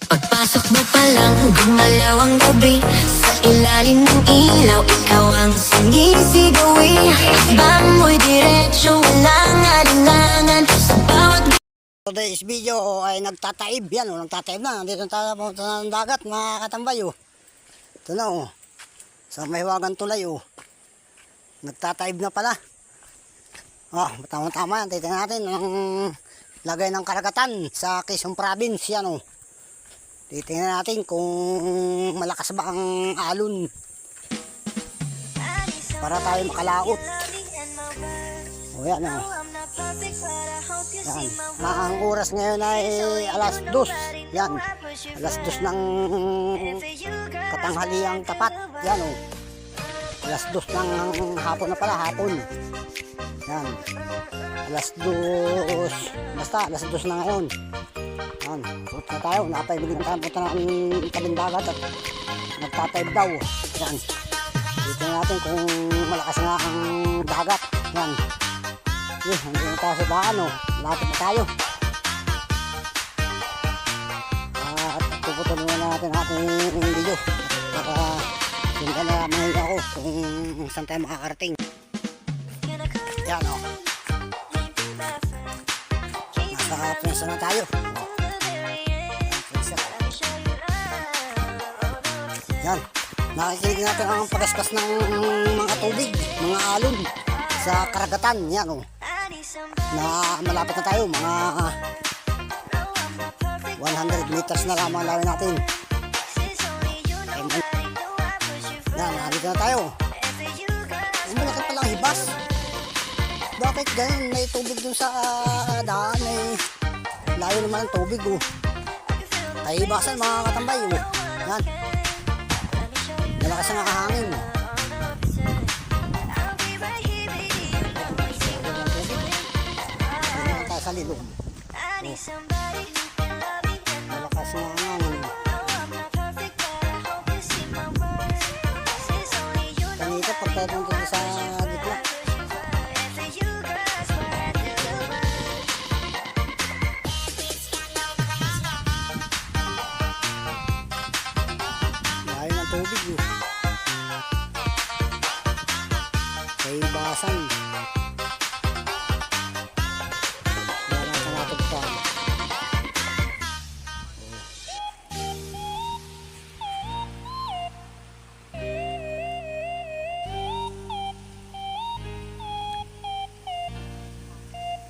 Pagpasok mo pa lang, gumalaw ang gabi. Sa ilalim ng ilaw, ikaw ang sinisigawi. Bang mo'y diretsyo, walang alinlangan. Sa bawat Today's video ay nagtataib yan, nagtataib na. Nandito tayo sa dagat mga katambay. Ito na sa Mahiwagan Tulay. Nagtataib na pala. Tama-tama yan. Titignan natin ang lagay ng karagatan sa Quezon Province yan. Titignan natin kung malakas ba ang alon para tayo makalaot. Yan. Ang oras ngayon ay alas 2. Yan. Alas 2 ng katanghaliang tapat. Yan Alas 2 ng hapon na pala, hapon. Yan. Alas 2. Basta alas 2 na ngayon. Yan. Punta na tayo. Nakapaibigan tayo. Punta na ang tabing dagat at nagtataib daw. Yan. Dito natin kung malakas na ang dagat. Yan. Nandito na tayo sa daan. Lapit na tayo. At puputuloy na natin ating video. Para sundan na mga ako kung saan tayo makakarating. Yan nasa prensa na tayo. Yan. Nakikinig natin ang pagaskas ng mga tubig, mga alon sa karagatan. Yan na malapit na tayo, mga 100 meters na lamang lawin natin. Yan, nandito na tayo. Malaki palang hibas. Bakit ganyan? May tubig dun sa daan. Layo naman ang tubig. Ay hibasan mga katambay. Yan. Malakas ang nakahangin. Sa lilong. Malakas na hangin. Kanito pagkatong dito sa gitna. Layo ng tubig kay basan.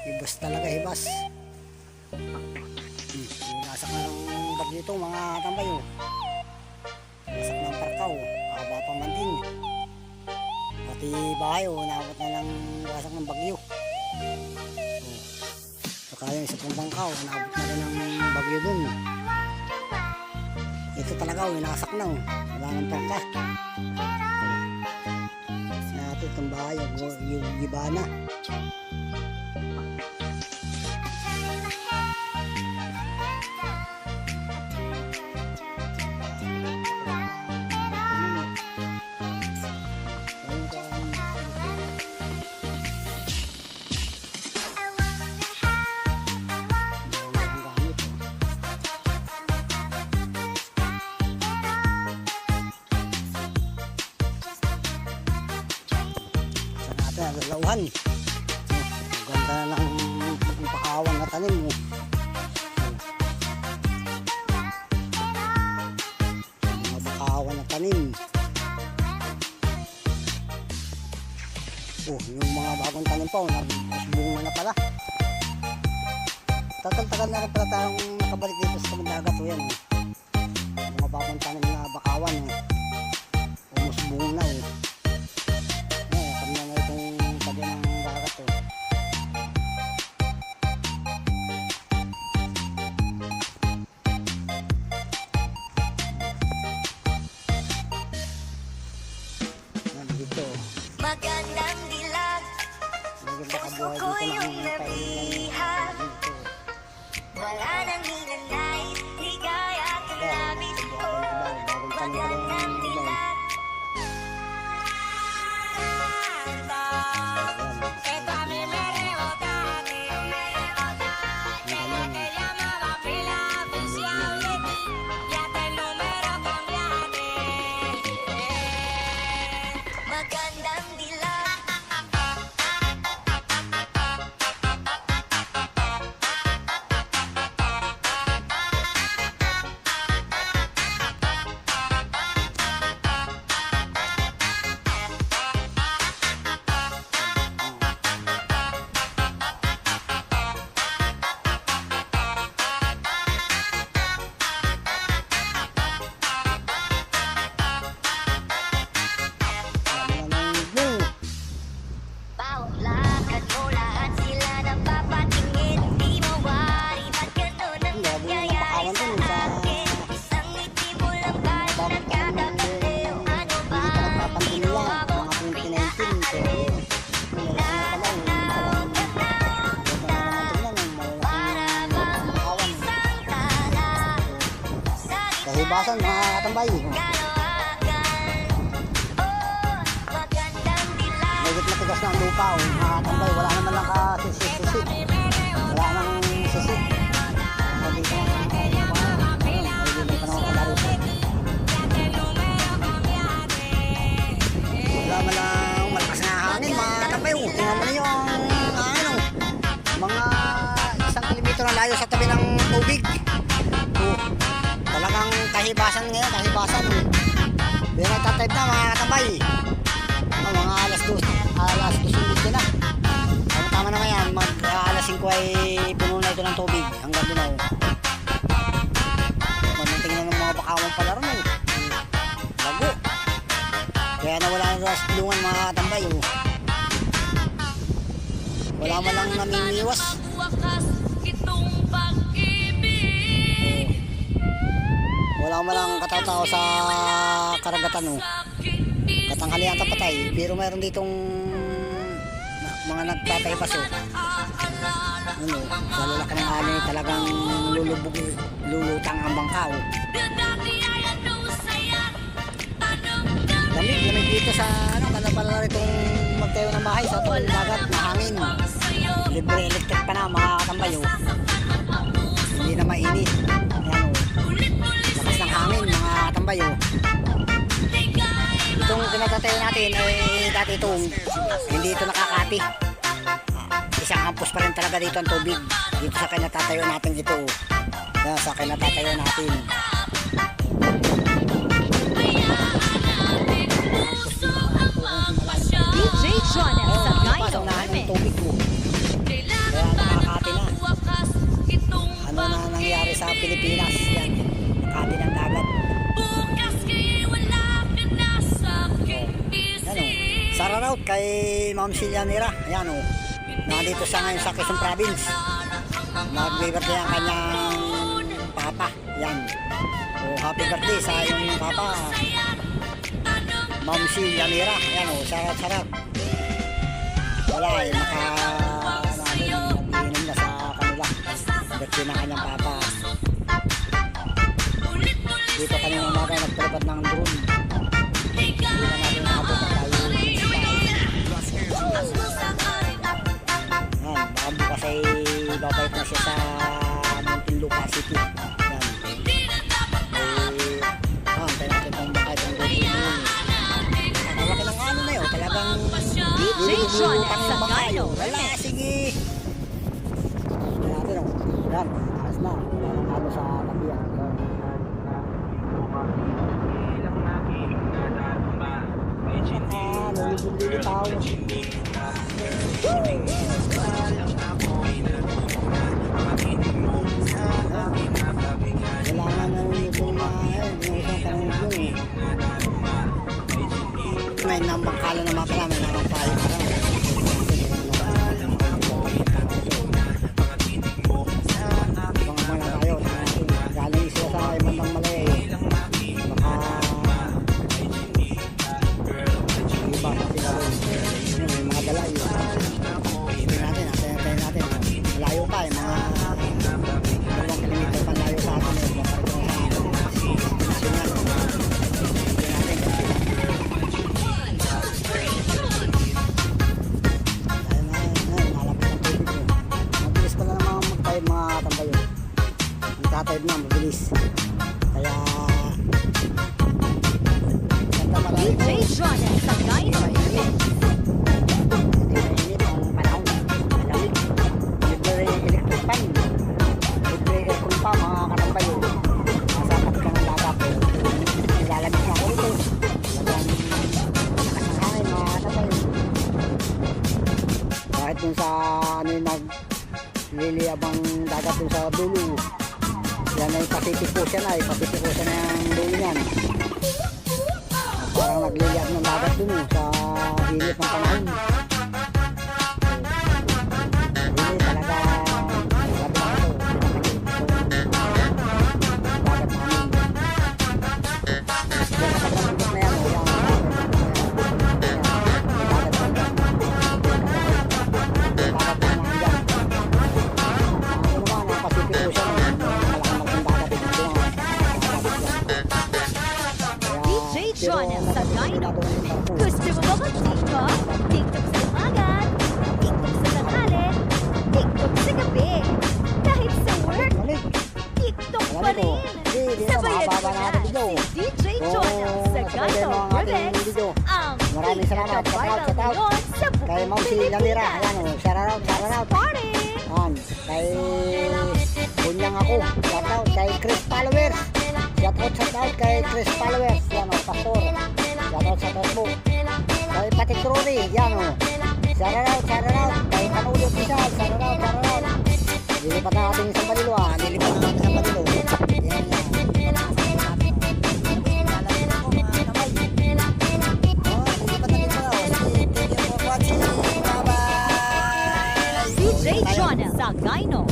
Hibas talaga, hibas. Nasak na ng bag nito mga tambay. Nasak ng parkaw. Haba pa man din. Pati bahay naabot na ng wasak ng bagyo. Saka yung isa pong bangkaw, naabot na rin ng bagyo dun. Ito talaga nasak na. Wala ng parka. Natin itong bahay, yung giba na. Lalawan. Ganda na lang ang pakawan na tanim mo. Mga pakawan na tanim. Yung mga bagong tanim pa, nagbunga na pala. Tagal-tagal na rin pala tayong nakabalik dito sa dagat. Yan. Mga bagong tanim na bakawan. Umusbong na magandang dilag, puso ko yung nabihag. Wala nang hinanay, ligaya. Kahibasan mga katambay. Medyo matigas na ang lupa, mga katambay. Wala naman lang kasisip-sisip. Wala nang sisip. Dito na wala man lang malakas na hangin, mga katambay. Tingnan mo na yung mga 1 kilometro na layo sa tabi ng tubig. Talagang kahibasan ngayon, kahibasan. Pero nagtatype na mga katambay. Mga alas 2 ulit na. Tama naman yan, alas 5 ay puno na ito ng tubig hanggang doon. Tingnan ng mga bakawang palaro mo. Lago. Kaya nawala na sa tulungan mga katambay. Wala man lang namimiwas. Wala man lang katao-tao sa karagatan. Katanghalian ang patay. Pero mayroon ditong mga nagtatay paso. Sa lalaki ng alin talagang lulutang ang bangkaw. Lamig dito sa pala itong magtayo ng bahay sa tuwing dagat na hangin. Libre electric pa na mga katambay. Hindi na mainit. Lakas ng hangin mga katambay. Itong tinatatayo natin ay dati itong hindi ito nakakati. Isang campus pa rin talaga dito ang tubig. Dito sa kinatatayo natin ito. Sa kinatatayo natin. DJ Jonel sa Gaino ng tubig mo. Kaya nakakati na. Ano na nangyari sa Pilipinas? Yan. Nakakati ng dagat. Shoutout kay Ma'am Silyanira. Ayan o. Nandito siya ngayon sa Quezon Province. Nag-birthday ang kanyang papa. Yan. Happy birthday sa iyong papa. Ma'am Silyanira. Ayan o. Sarap. Wala eh. Nag-iinom na sa kanila. Birthday ng kanyang papa. Dito kanina umaga nagpalipad ng drone. Hindi na natin nakabot na tayo. Baka bukas ay babalik na siya sa Muntinlupa City. Antay natin kung baka itong gawin yun. Nakalaki ng ano na yun. Talagang DJ Jonel sa Gaino. Wala, sige. Natin o. Yan, ayos na. Wala nang ano sa tabihan. Nalilitaw. Kailangan na yung may nambangkala na mga may namampayo ka lang. Mga tayo, galing sila sa ibang malay. Baka iba sa sila rin. May mga dalay. Natin natin. Malayo pa eh, mga 2 kilometer pa layo sa atin eh. Tatayod na, mabilis. Kaya DJ Jonel sa Gaino. mainit ang panahon. Malamig. Libre electric fan. Libre aircon pa mga katambay. Nasa tabi ka ng dagat. Nilalamig na ako ito. Lakas ng hangin mga katambay. Kahit dun sa nagliliyabang dagat dun sa dulo. Yan ay Pacific Ocean ay Pacific Ocean ang dulo niyan. Parang nagliliyab ng dagat dun sa init ng panahon. Init talaga. Sabi na ito. Dagat namin. Yan sa pagkakas na yan. Dagat namin. Dagat namin dyan. Ano naman ang Pacific Ocean. Malaking dagat dito. Jonas Sagayno. ginagawa ng barko. Gusto mo ba mag-TikTok? TikTok sa umaga, TikTok sa tanghali, TikTok sa gabi. Kahit sa work, Balik. TikTok pa Alam ko, rin. di na Sabayan mo mahaba na na ating video. si DJ Jonas Kung Sagayno nakapagay mo ang ating Remix, video. ang Maraming salamat. Shout out, shout out. ngayon sa Kay buong Ma'am si Lamira. Pilipinas. Ayan o. Shout out, shout out. Party! Ayan. Kay Bunyang ako. Shout out. Kay Chris Followers. Shout out kay Chris Followers. Yan o. Pastor. Shout out po. Kay Patik Rory. Yan o. Shout out. Kay Panuli Official. Shout out. Lilipat na natin isang balilo ah. Lilipat na natin isang balilo. Yan. DJ Jonas Sagayno.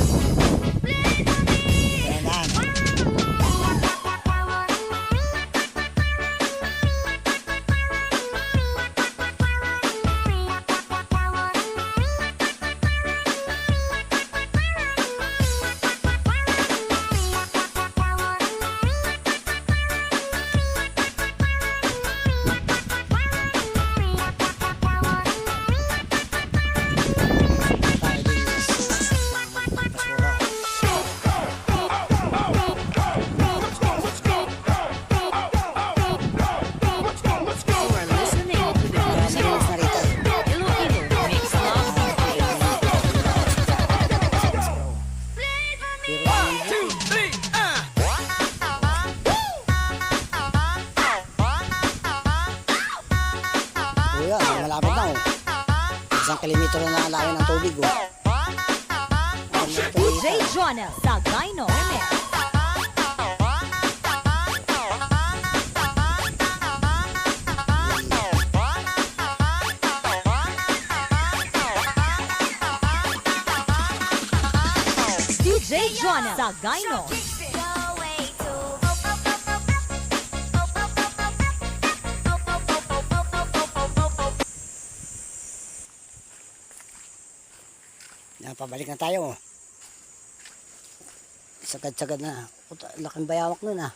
You are listening to the music of Iloilo Mix Love. Kuya, malapit na oh. Isang kilometro na ang layo ng tubig oh. DJ Jonas Sagayno Remix. DJ Jonas Sagayno. Yan, pabalik na tayo oh. Sagad-sagad na. Laking bayawak nun ah.